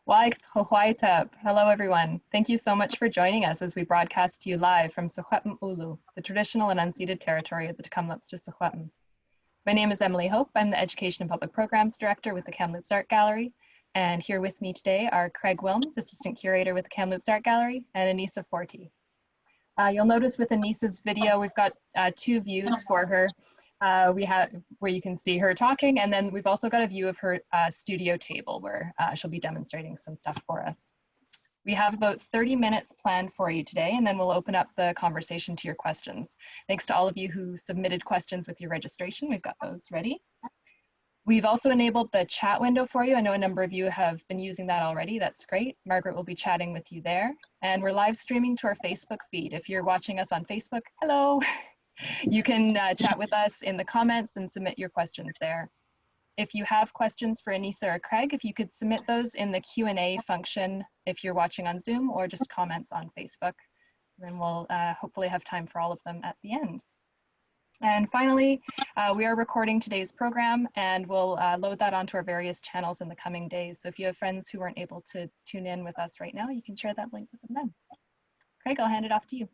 Hello, everyone. Thank you so much for joining us as we broadcast to you live from Secwepemc Ulu, the traditional and unceded territory of the Kamloops to Secwepemc. My name is Emily Hope. I'm the Education and Public Programs Director with the Kamloops Art Gallery. And here with me today are Craig Willms, Assistant Curator with the Kamloops Art Gallery, and Anyssa Fortie. You'll notice with Anissa's video, we've got two views for her. We have where you can see her talking, and then we've also got a view of her studio table where she'll be demonstrating some stuff for us. We have about 30 minutes planned for you today, and then we'll open up the conversation to your questions. Thanks to all of you who submitted questions with your registration. We've got those ready. We've also enabled the chat window for you. I know a number of you have been using that already. That's great. Margaret will be chatting with you there. And we're live streaming to our Facebook feed. If you're watching us on Facebook, hello. You can chat with us in the comments and submit your questions there. If you have questions for Anyssa or Craig, if you could submit those in the Q&A function if you're watching on Zoom, or just comments on Facebook. Then we'll hopefully have time for all of them at the end. And finally, we are recording today's program, and we'll load that onto our various channels in the coming days. So if you have friends who weren't able to tune in with us right now, you can share that link with them then. Craig, I'll hand it off to you.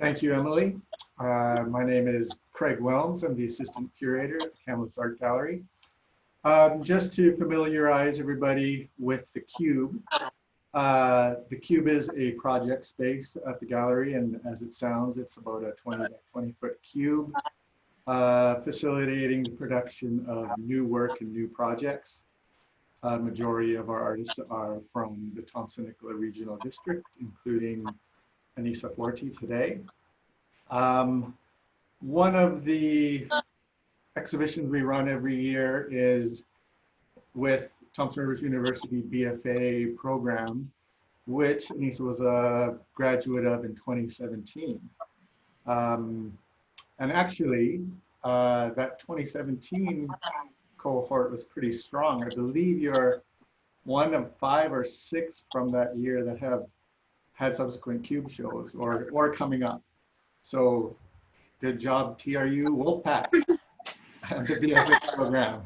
Thank you, Emily. My name is Craig Willms. I'm the Assistant Curator at the Kamloops Art Gallery. Just to familiarize everybody with the Cube is a project space at the gallery, and as it sounds, it's about a 20 by 20 foot cube, facilitating the production of new work and new projects. Majority of our artists are from the Thompson-Nicola Regional District, including Anyssa Fortie today. One of the exhibitions we run every year is with Thompson Rivers University BFA program, which Anyssa was a graduate of in 2017. And actually, that 2017 cohort was pretty strong. I believe you're one of 5 or 6 from that year that have had subsequent Cube shows or coming up. So good job, TRU Wolfpack, and the BFA program.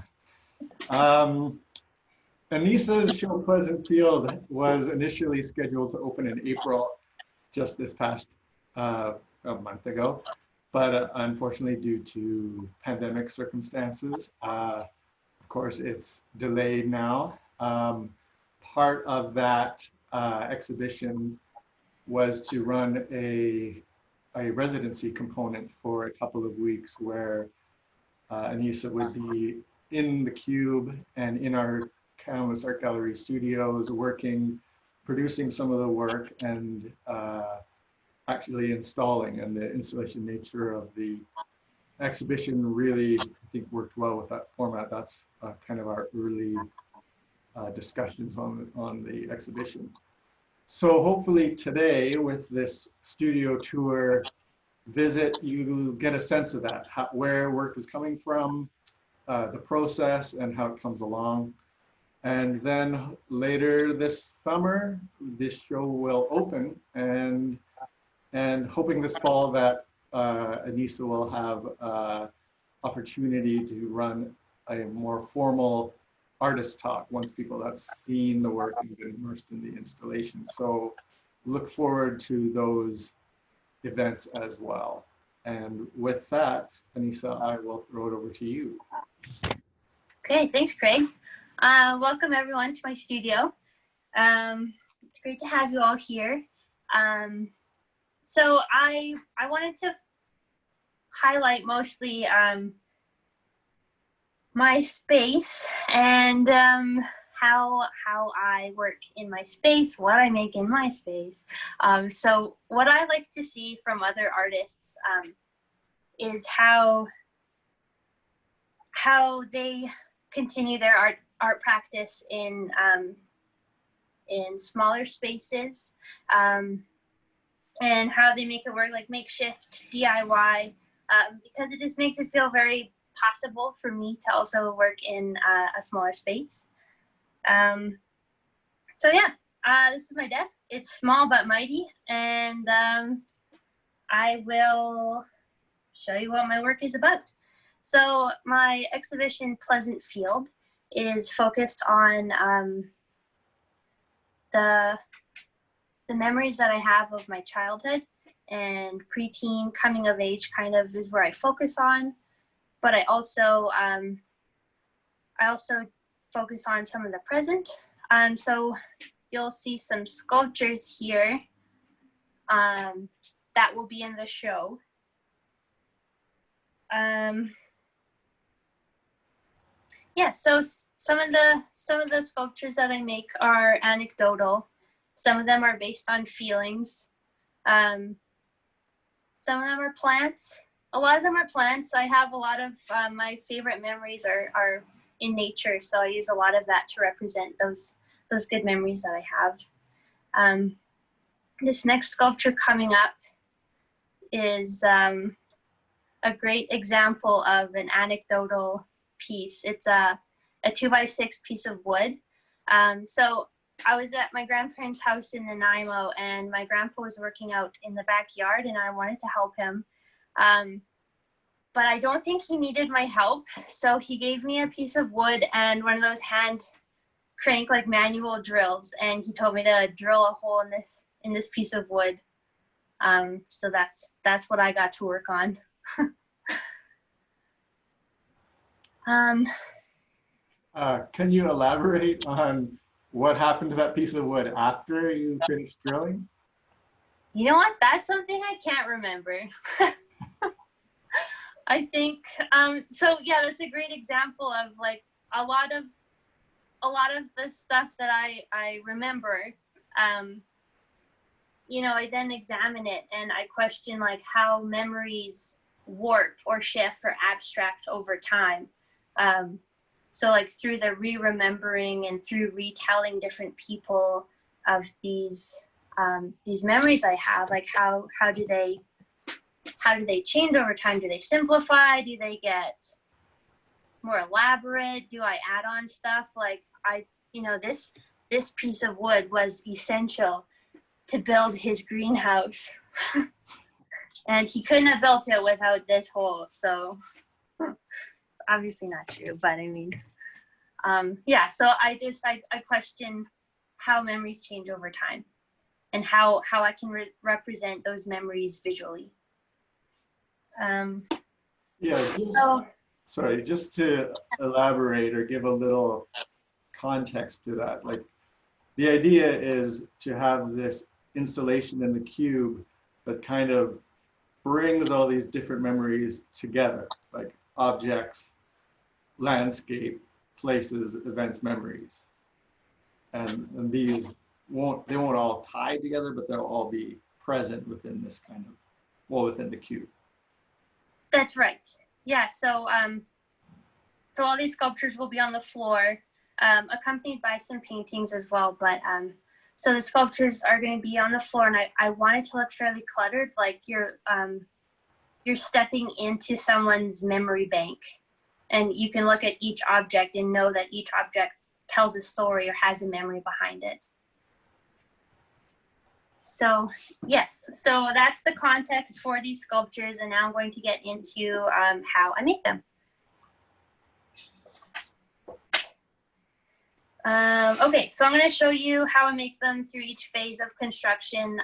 Anissa's show Pleasant Field was initially scheduled to open in April, just this past a month ago, but unfortunately due to pandemic circumstances, of course it's delayed now. Part of that exhibition was to run a residency component for a couple of weeks where Anyssa would be in the Cube and in our Kamloops Art Gallery studios working, producing some of the work, and actually installing. And the installation nature of the exhibition really, I think, worked well with that format. That's kind of our early discussions on the exhibition. So hopefully today, with this studio tour visit, you get a sense of that, where work is coming from, the process, and how it comes along. And then later this summer, this show will open, and hoping this fall that Anyssa will have opportunity to run a more formal artist talk once people have seen the work and been immersed in the installation. So look forward to those events as well. And with that, Anyssa, I will throw it over to you. Okay, thanks, Craig. Welcome everyone to my studio. It's great to have you all here. So I wanted to highlight mostly my space and how I work in my space, what I make in my space. So what I like to see from other artists is how they continue their art practice in smaller spaces, and how they make it work, like makeshift DIY, because it just makes it feel very possible for me to also work in a smaller space. So yeah, this is my desk. It's small but mighty, and I will show you what my work is about. So my exhibition Pleasant Field is focused on the memories that I have of my childhood and preteen, coming of age kind of is where I focus on. But I also focus on some of the present. So you'll see some sculptures here that will be in the show. Yeah, so some of the sculptures that I make are anecdotal. Some of them are based on feelings. Some of them are plants. A lot of them are plants. I have a lot of my favorite memories are in nature, so I use a lot of that to represent those good memories that I have. This next sculpture coming up is a great example of an anecdotal piece. It's a 2x6 piece of wood. So I was at my grandparents' house in Nanaimo, and my grandpa was working out in the backyard, and I wanted to help him. But I don't think he needed my help. So he gave me a piece of wood and one of those hand crank like manual drills, and he told me to drill a hole in this piece of wood. So that's what I got to work on. Can you elaborate on what happened to that piece of wood after you finished drilling? You know what? That's something I can't remember. I think, so yeah, that's a great example of like a lot of the stuff that I remember. You know, I then examine it and I question like how memories warp or shift or abstract over time. So like through the re-remembering and through retelling different people of these memories I have, like how do they change over time? Do they simplify? Do they get more elaborate? Do I add on stuff? Like this piece of wood was essential to build his greenhouse. And he couldn't have built it without this hole. So it's obviously not true, but I mean, yeah, so I question how memories change over time and how I can represent those memories visually. Sorry, just to elaborate or give a little context to that, like the idea is to have this installation in the cube that kind of brings all these different memories together, like objects, landscape, places, events, memories. And these won't all tie together, but they'll all be present within this kind of, well, within the cube. That's right. Yeah, so so all these sculptures will be on the floor, accompanied by some paintings as well, but so the sculptures are going to be on the floor, and I want it to look fairly cluttered, like you're stepping into someone's memory bank, and you can look at each object and know that each object tells a story or has a memory behind it. So yes, so that's the context for these sculptures, and now I'm going to get into how I make them. Okay, so I'm going to show you how I make them through each phase of construction,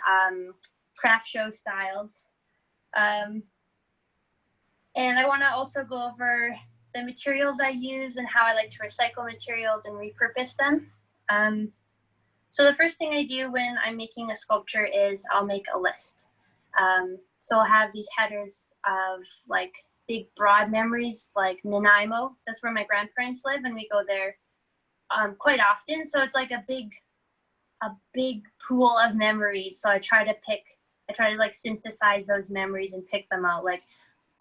craft show styles. And I want to also go over the materials I use and how I like to recycle materials and repurpose them. So the first thing I do when I'm making a sculpture is I'll make a list. So I'll have these headers of like big broad memories, like Nanaimo. That's where my grandparents live, and we go there quite often. So it's like a big pool of memories. So I try to like synthesize those memories and pick them out. Like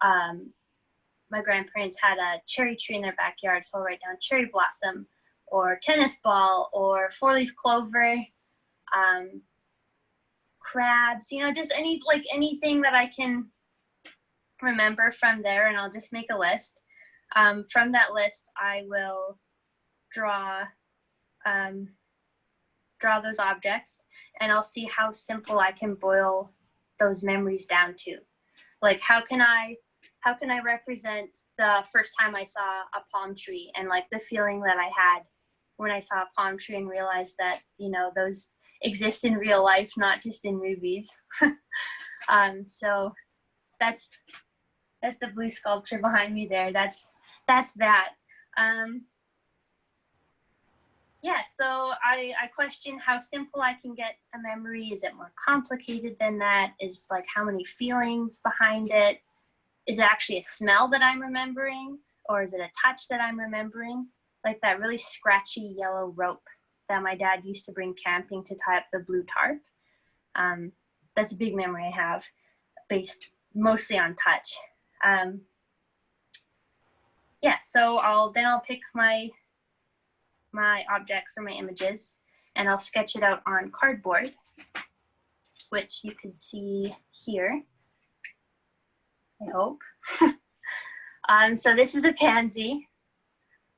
my grandparents had a cherry tree in their backyard, so I'll write down cherry blossom, or tennis ball, or four-leaf clover, crabs, you know, just anything that I can remember from there, and I'll just make a list. From that list, I will draw those objects, and I'll see how simple I can boil those memories down to. Like, how can I represent the first time I saw a palm tree and like the feeling that I had when I saw a palm tree and realized that, you know, those exist in real life, not just in movies. So that's the blue sculpture behind me there. That's that. Yeah, so I question how simple I can get a memory. Is it more complicated than that? Is like how many feelings behind it? Is it actually a smell that I'm remembering? Or is it a touch that I'm remembering? Like that really scratchy yellow rope that my dad used to bring camping to tie up the blue tarp. That's a big memory I have, based mostly on touch. Yeah, so I'll pick my objects or my images, and I'll sketch it out on cardboard, which you can see here, I hope. So this is a pansy.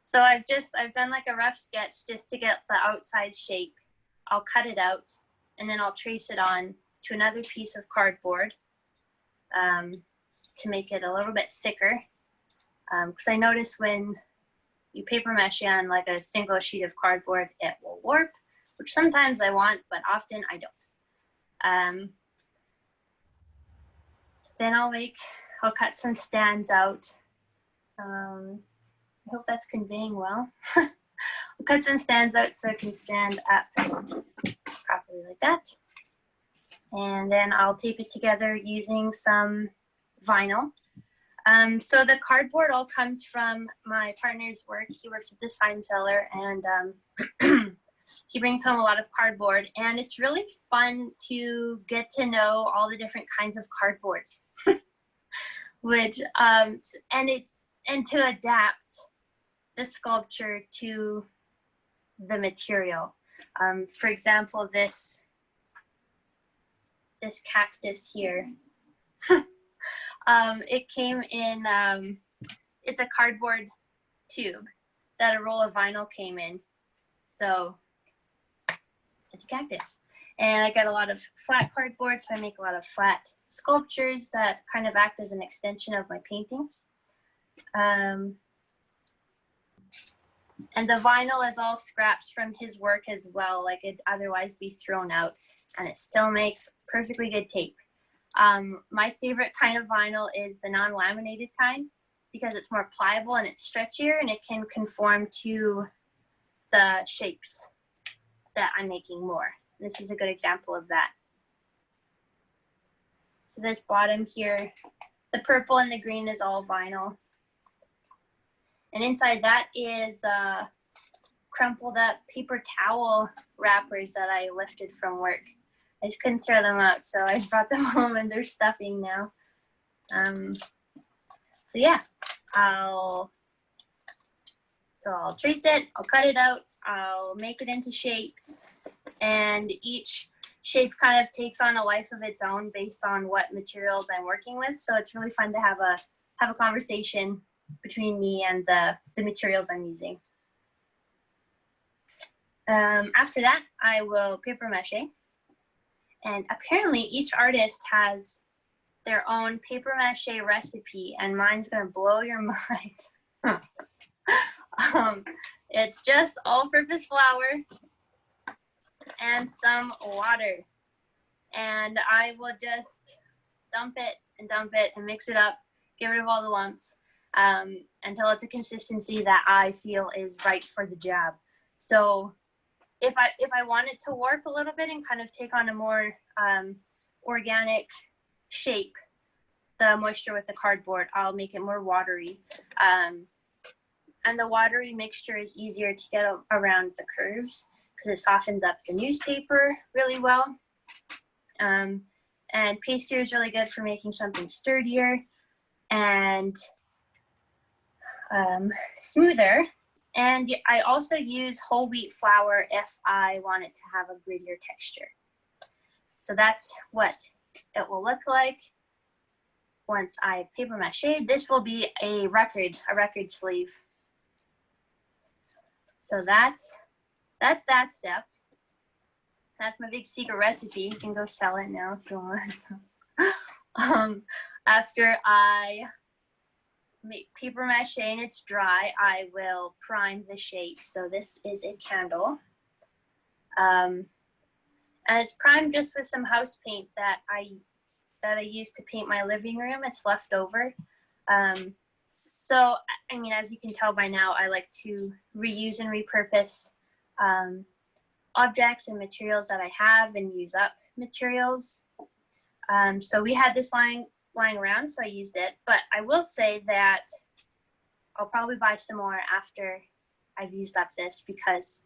So I've done like a rough sketch just to get the outside shape. I'll cut it out, and then I'll trace it on to another piece of cardboard to make it a little bit thicker. Because I notice when you paper mache on like a single sheet of cardboard, it will warp, which sometimes I want, but often I don't. Then I'll cut some stands out. I hope that's conveying well. I'll cut some stands out so I can stand up properly like that. And then I'll tape it together using some vinyl. So the cardboard all comes from my partner's work. He works at the sign seller, and he brings home a lot of cardboard, and it's really fun to get to know all the different kinds of cardboards, which and to adapt the sculpture to the material. For example, this cactus here. It came in, it's a cardboard tube that a roll of vinyl came in. So it's a cactus. And I got a lot of flat cardboard, so I make a lot of flat sculptures that kind of act as an extension of my paintings. And the vinyl is all scraps from his work as well, like it'd otherwise be thrown out, and it still makes perfectly good tape. My favorite kind of vinyl is the non-laminated kind, because it's more pliable and it's stretchier, and it can conform to the shapes that I'm making more. This is a good example of that. So this bottom here, the purple and the green is all vinyl. And inside that is crumpled up paper towel wrappers that I lifted from work. I just couldn't throw them out, so I brought them home and they're stuffing now. So yeah, I'll trace it, I'll cut it out, I'll make it into shapes, and each shape kind of takes on a life of its own based on what materials I'm working with. So it's really fun to have a conversation between me and the materials I'm using. After that, I will paper mache. And apparently each artist has their own paper mache recipe, and mine's gonna blow your mind. It's just all-purpose flour and some water. And I will just dump it and mix it up, get rid of all the lumps, until it's a consistency that I feel is right for the job. So if I want it to warp a little bit and kind of take on a more organic shape, the moisture with the cardboard, I'll make it more watery. And the watery mixture is easier to get around the curves because it softens up the newspaper really well. And pastier is really good for making something sturdier and smoother. And I also use whole wheat flour if I want it to have a grittier texture. So that's what it will look like once I paper mache. This will be a record sleeve. So that's that step. That's my big secret recipe. You can go sell it now if you want. After I paper mâché and it's dry, I will prime the shape. So this is a candle. And it's primed just with some house paint that I used to paint my living room. It's left over. So, I mean, as you can tell by now, I like to reuse and repurpose objects and materials that I have and use up materials. So we had this lying around, so I used it. But I will say that I'll probably buy some more after I've used up this, because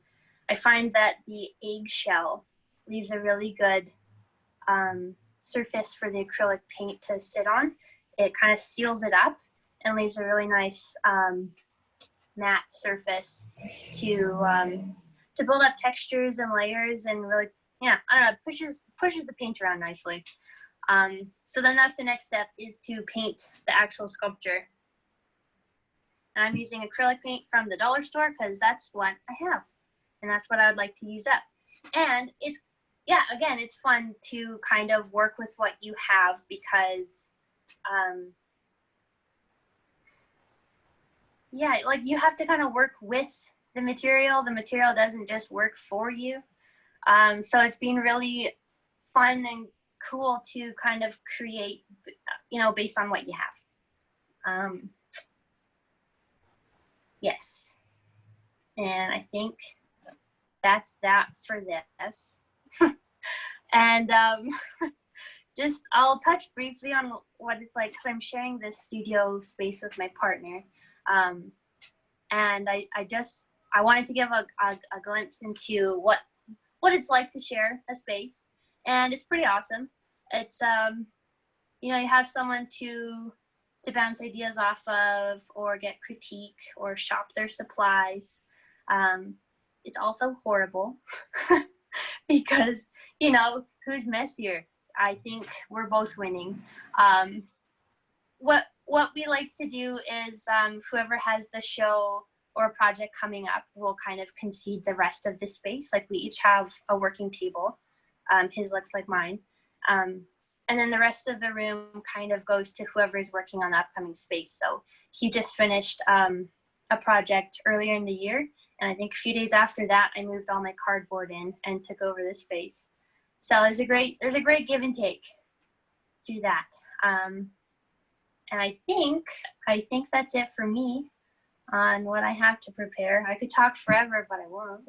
I find that the eggshell leaves a really good surface for the acrylic paint to sit on. It kind of seals it up and leaves a really nice matte surface to build up textures and layers, and really, yeah, I don't know, pushes the paint around nicely. So then that's the next step, is to paint the actual sculpture. And I'm using acrylic paint from the dollar store because that's what I have, and that's what I would like to use up. And it's, yeah, again, it's fun to kind of work with what you have, because yeah, like you have to kind of work with the material. The material doesn't just work for you. So it's been really fun and cool to kind of create, you know, based on what you have. Yes. And I think that's that for this. And just, I'll touch briefly on what it's like, because I'm sharing this studio space with my partner. And I wanted to give a glimpse into what it's like to share a space. And it's pretty awesome. It's, you know, you have someone to bounce ideas off of, or get critique, or shop their supplies. It's also horrible because, you know, who's messier? I think we're both winning. What we like to do is whoever has the show or a project coming up will kind of concede the rest of the space. Like, we each have a working table. His looks like mine. And then the rest of the room kind of goes to whoever is working on the upcoming space. So he just finished a project earlier in the year. And I think a few days after that, I moved all my cardboard in and took over the space. So there's a great give and take through that. And I think that's it for me on what I have to prepare. I could talk forever, but I won't.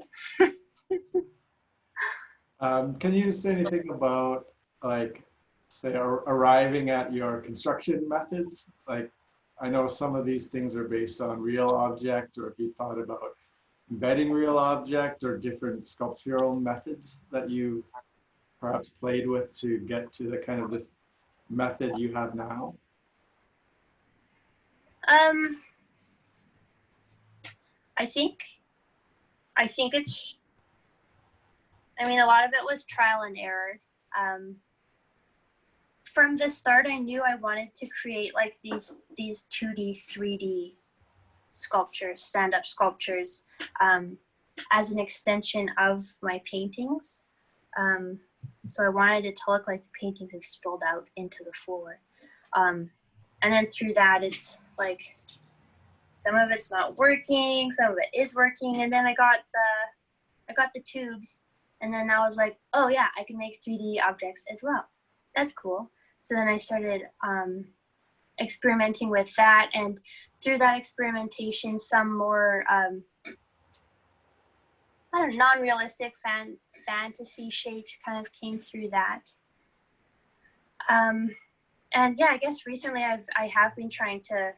Can you say anything about, like, say, arriving at your construction methods? Like, I know some of these things are based on real object, or if you thought about embedding real object, or different sculptural methods that you perhaps played with to get to the kind of this method you have now? I think it's, I mean, a lot of it was trial and error. From the start, I knew I wanted to create like these 2D, 3D sculptures, stand-up sculptures, as an extension of my paintings. So I wanted it to look like the paintings have spilled out into the floor. And then through that, it's like, some of it's not working, some of it is working. And then I got the tubes, and then I was like, oh yeah, I can make 3D objects as well. That's cool. So then I started experimenting with that, and through that experimentation, some more non-realistic fantasy shapes kind of came through that. And yeah, I guess recently I have been trying to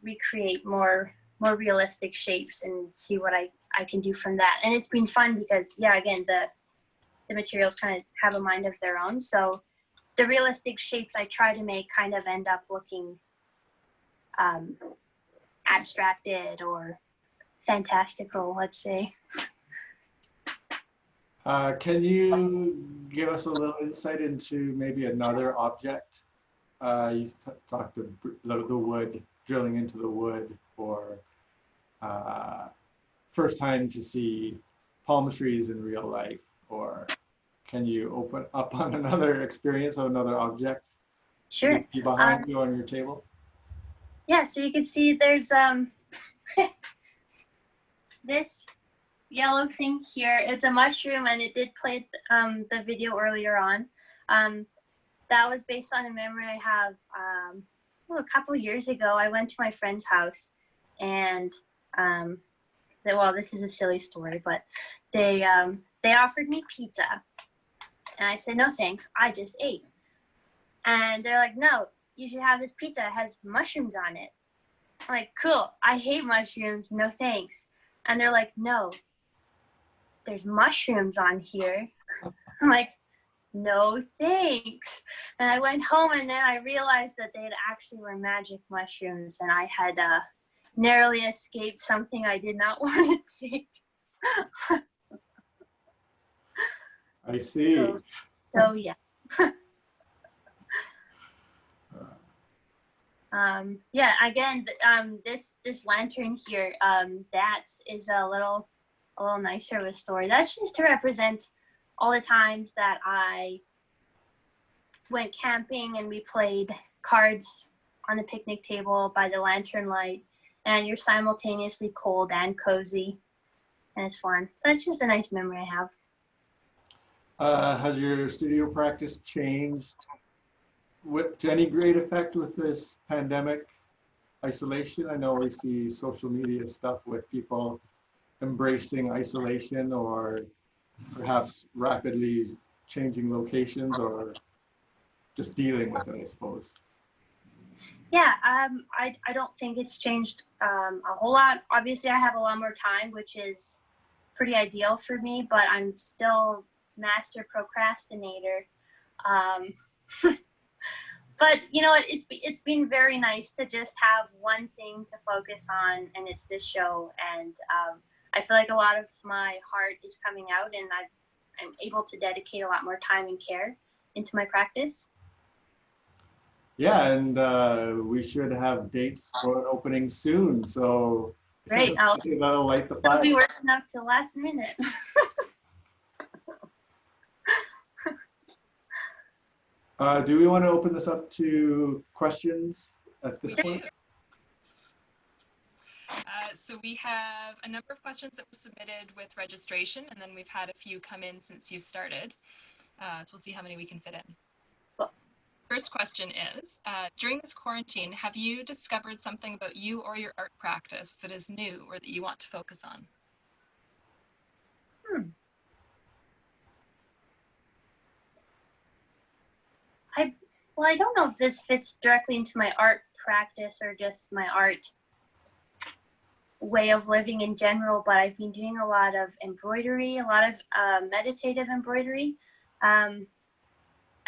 recreate more realistic shapes and see what I can do from that. And it's been fun because, yeah, again, the materials kind of have a mind of their own. So the realistic shapes I try to make kind of end up looking abstracted or fantastical, let's say. Can you give us a little insight into maybe another object? You talked of the wood, drilling into the wood, or first time to see palm trees in real life, or can you open up on another experience of another object? Sure. You see behind you on your table? yeah, so you can see there's this yellow thing here. It's a mushroom, and it did play the video earlier on. That was based on a memory I have. A couple of years ago, I went to my friend's house, and well, this is a silly story, but they offered me pizza, and I said no thanks. I just ate, and they're like, no, you should have this pizza. It has mushrooms on it. I'm like, cool. I hate mushrooms. No thanks. And they're like, no, there's mushrooms on here. I'm like, no thanks. And I went home, and then I realized that they actually were magic mushrooms, and I had narrowly escaped something I did not want to take. I see. So yeah. Yeah, again, this lantern here, that is a little nicer of a story. That's just to represent all the times that I went camping and we played cards on the picnic table by the lantern light, and you're simultaneously cold and cozy, and it's fun. So that's just a nice memory I have. Has your studio practice changed to any great effect with this pandemic isolation? I know we see social media stuff with people embracing isolation, or perhaps rapidly changing locations, or just dealing with it, I suppose. Yeah, I don't think it's changed a whole lot. Obviously, I have a lot more time, which is pretty ideal for me, but I'm still master procrastinator. But you know what, it's been very nice to just have one thing to focus on, and it's this show. And I feel like a lot of my heart is coming out, and I'm able to dedicate a lot more time and care into my practice. Yeah, and we should have dates for an opening soon. So great, that'll light the fire. I'll be working up to last minute. Do we want to open this up to questions at this point? So we have a number of questions that were submitted with registration, and then we've had a few come in since you started. So we'll see how many we can fit in. Cool. First question is, during this quarantine, have you discovered something about you or your art practice that is new or that you want to focus on? Well, I don't know if this fits directly into my art practice or just my art way of living in general, but I've been doing a lot of embroidery, a lot of meditative embroidery. And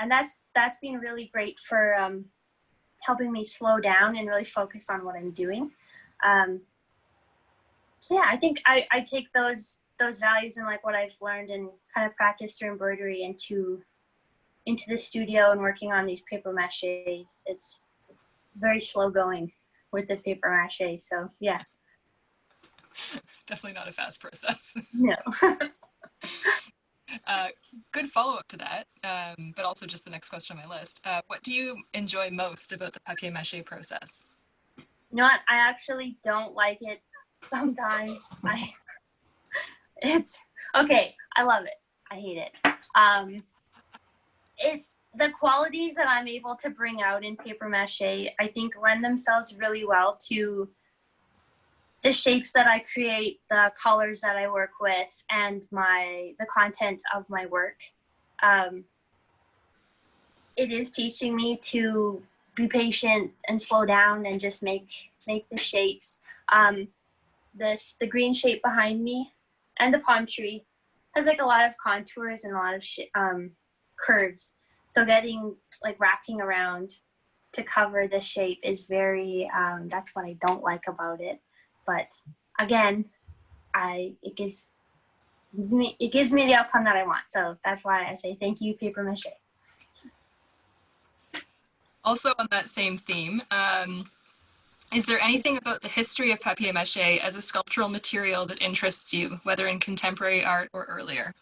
that's been really great for helping me slow down and really focus on what I'm doing. So yeah, I think I take those values and like what I've learned and kind of practice through embroidery into the studio and working on these paper mâchés. It's very slow going with the paper mâché, so yeah. Definitely not a fast process. No. Good follow-up to that, but also just the next question on my list. What do you enjoy most about the papier mâché process? You know what? I actually don't like it sometimes. It's okay. I love it. I hate it. The qualities that I'm able to bring out in paper mâché, I think, lend themselves really well to the shapes that I create, the colors that I work with, and the content of my work. It is teaching me to be patient and slow down and just make the shapes. The green shape behind me and the palm tree has like a lot of contours and a lot of curves. So wrapping around to cover the shape is very, that's what I don't like about it. But again, it gives me the outcome that I want. So that's why I say thank you, paper mâché. Also on that same theme, is there anything about the history of papier mâché as a sculptural material that interests you, whether in contemporary art or earlier?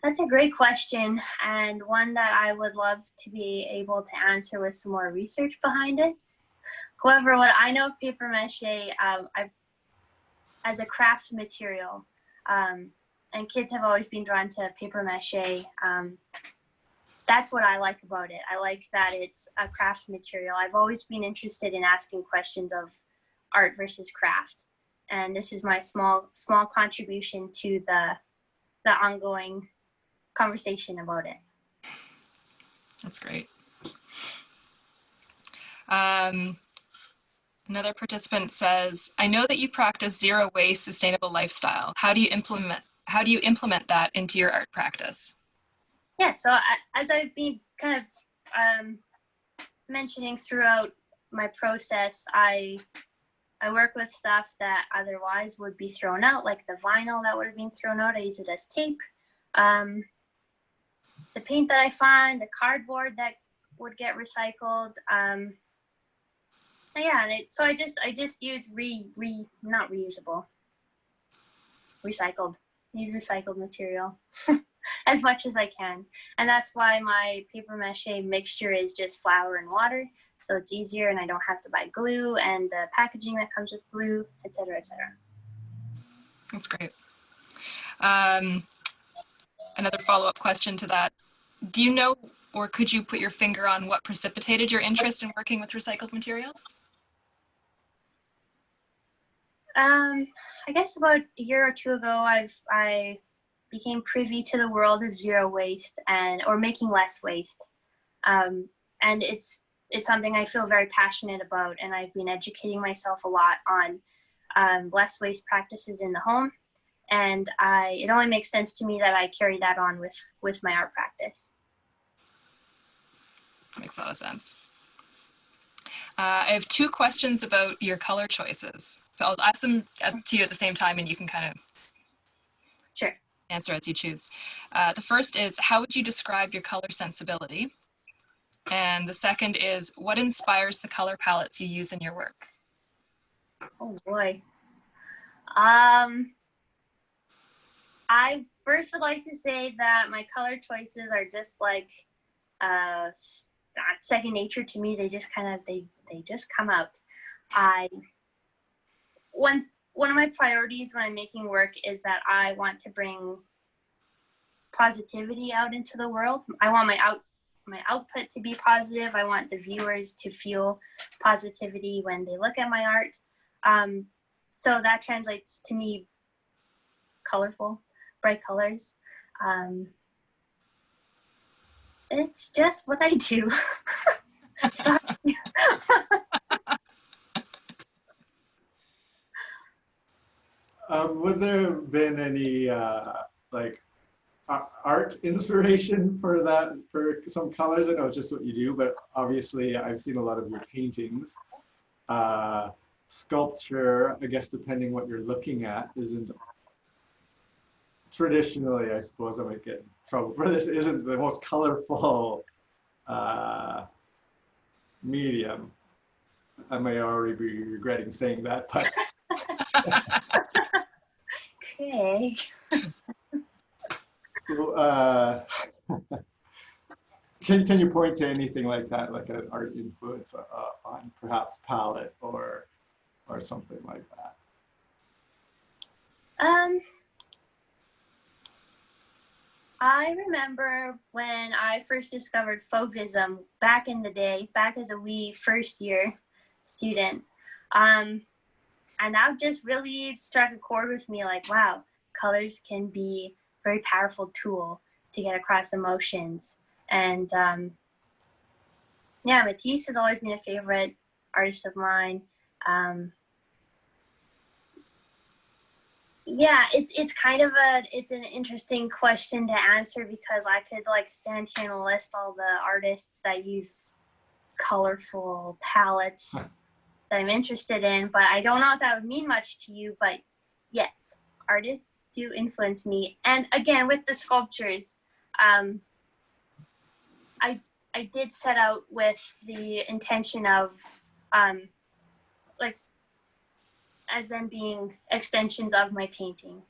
That's a great question, and one that I would love to be able to answer with some more research behind it. However, what I know of paper mâché, as a craft material, and kids have always been drawn to paper mâché. That's what I like about it. I like that it's a craft material. I've always been interested in asking questions of art versus craft, and this is my small contribution to the ongoing conversation about it. That's great. Another participant says, I know that you practice zero waste sustainable lifestyle. How do you implement that into your art practice? Yeah, so as I've been kind of mentioning throughout my process, I work with stuff that otherwise would be thrown out, like the vinyl that would have been thrown out. I use it as tape. The paint that I find, the cardboard that would get recycled. Yeah, so I just use not reusable, recycled. Use recycled material as much as I can, and that's why my paper mâché mixture is just flour and water, so it's easier, and I don't have to buy glue and the packaging that comes with glue, etc., etc. That's great. Another follow-up question to that. Do you know, or could you put your finger on what precipitated your interest in working with recycled materials? I guess about a year or two ago, I became privy to the world of zero waste or making less waste, and it's something I feel very passionate about, and I've been educating myself a lot on less waste practices in the home, and it only makes sense to me that I carry that on with my art practice. Makes a lot of sense. I have two questions about your color choices. So I'll ask them to you at the same time, and you can kind of Sure. Answer as you choose. The first is, how would you describe your color sensibility? And the second is, what inspires the color palettes you use in your work? Oh boy. I first would like to say that my color choices are just like second nature to me. They just kind of they just come out. One of my priorities when I'm making work is that I want to bring positivity out into the world. I want my output to be positive. I want the viewers to feel positivity when they look at my art. So that translates to me colorful, bright colors. It's just what I do. Sorry. Would there have been any like art inspiration for some colors? I know it's just what you do, but obviously I've seen a lot of your paintings. Sculpture, I guess depending what you're looking at, isn't traditionally, I suppose I might get in trouble for this, isn't the most colorful medium. I may already be regretting saying that, but Okay. Can you point to anything like that, like an art influence on perhaps palette or something like that? I remember when I first discovered Fauvism back in the day, back as a wee first year student. And that just really struck a chord with me, like, wow, colors can be a very powerful tool to get across emotions. And yeah, Matisse has always been a favorite artist of mine. Yeah, it's kind of it's an interesting question to answer, because I could like stand here and list all the artists that use colorful palettes that I'm interested in, but I don't know if that would mean much to you. But yes, artists do influence me. And again, with the sculptures, I did set out with the intention of like as them being extensions of my painting,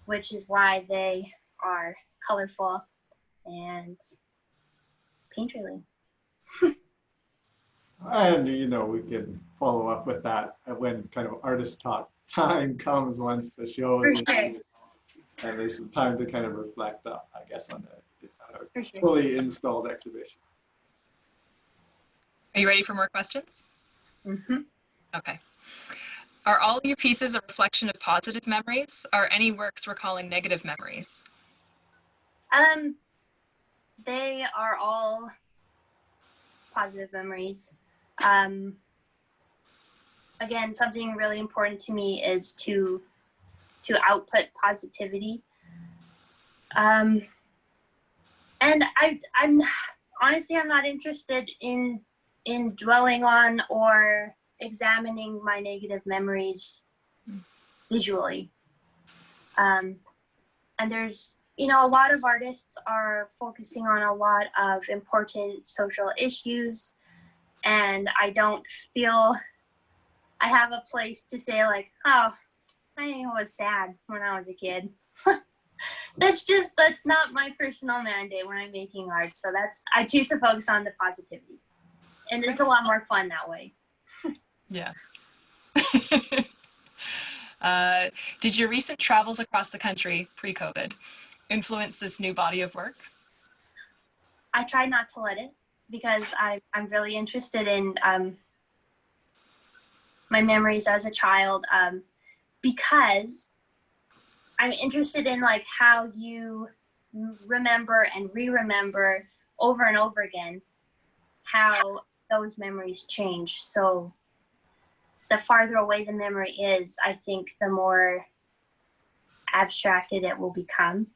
which is why they are colorful, and painterly. And, you know, we can follow up with that when kind of artist talk time comes once the show is For sure. and there's some time to kind of reflect, I guess, on the For sure. fully installed exhibition. Are you ready for more questions? Mm-hmm. Okay. Are all your pieces a reflection of positive memories? Are any works recalling negative memories? They are all positive memories. Again, something really important to me is to output positivity. And I'm honestly, I'm not interested in dwelling on or examining my negative memories visually. And there's, you know, a lot of artists are focusing on a lot of important social issues, and I don't feel I have a place to say like, oh, I was sad when I was a kid. That's not my personal mandate when I'm making art. So I choose to focus on the positivity, and it's a lot more fun that way. Yeah. Did your recent travels across the country pre-COVID influence this new body of work? I try not to let it, because I'm really interested in my memories as a child, because I'm interested in like how you remember and re-remember over and over again how those memories change. So the farther away the memory is, I think the more abstracted it will become.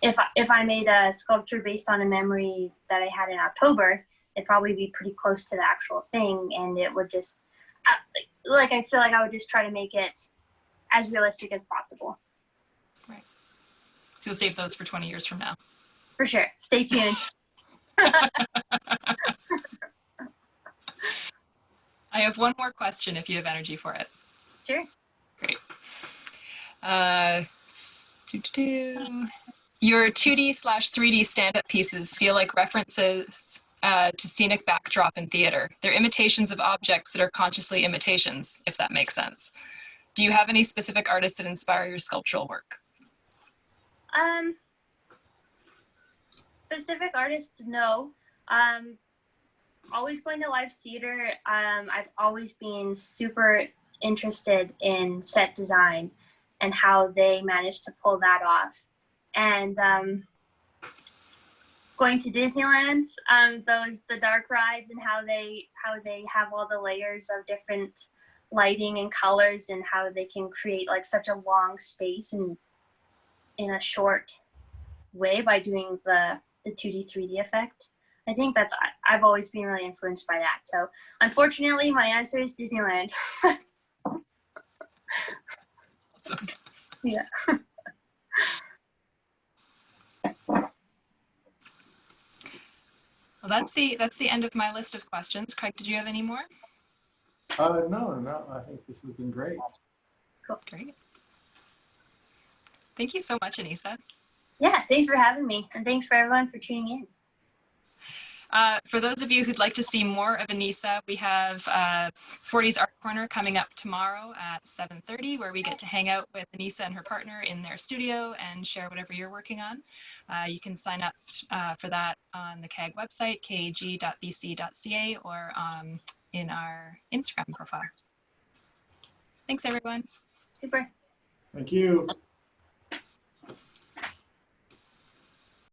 If I made a sculpture based on a memory that I had in October, it'd probably be pretty close to the actual thing, and it would just, like I feel like I would just try to make it as realistic as possible. Right. So you'll save those for 20 years from now. For sure. Stay tuned. I have one more question if you have energy for it. Sure. Great. Your 2D/3D stand-up pieces feel like references to scenic backdrop in theater. They're imitations of objects that are consciously imitations, if that makes sense. Do you have any specific artists that inspire your sculptural work? Specific artists, no. Always going to live theater. I've always been super interested in set design and how they managed to pull that off. And going to Disneyland, the dark rides and how they have all the layers of different lighting and colors, and how they can create like such a long space in a short way by doing the 2D 3D effect. I think I've always been really influenced by that. So unfortunately, my answer is Disneyland. Awesome. Yeah. Well, that's the end of my list of questions. Craig, did you have any more? No, I think this has been great. Cool. Great. Thank you so much, Anyssa. Yeah, thanks for having me, and thanks for everyone for tuning in. For those of you who'd like to see more of Anyssa, we have Fortie's Art Corner coming up tomorrow at 7:30, where we get to hang out with Anyssa and her partner in their studio and share whatever you're working on. You can sign up for that on the CAG website, kag.bc.ca, or in our Instagram profile. Thanks, everyone. Super. Thank you.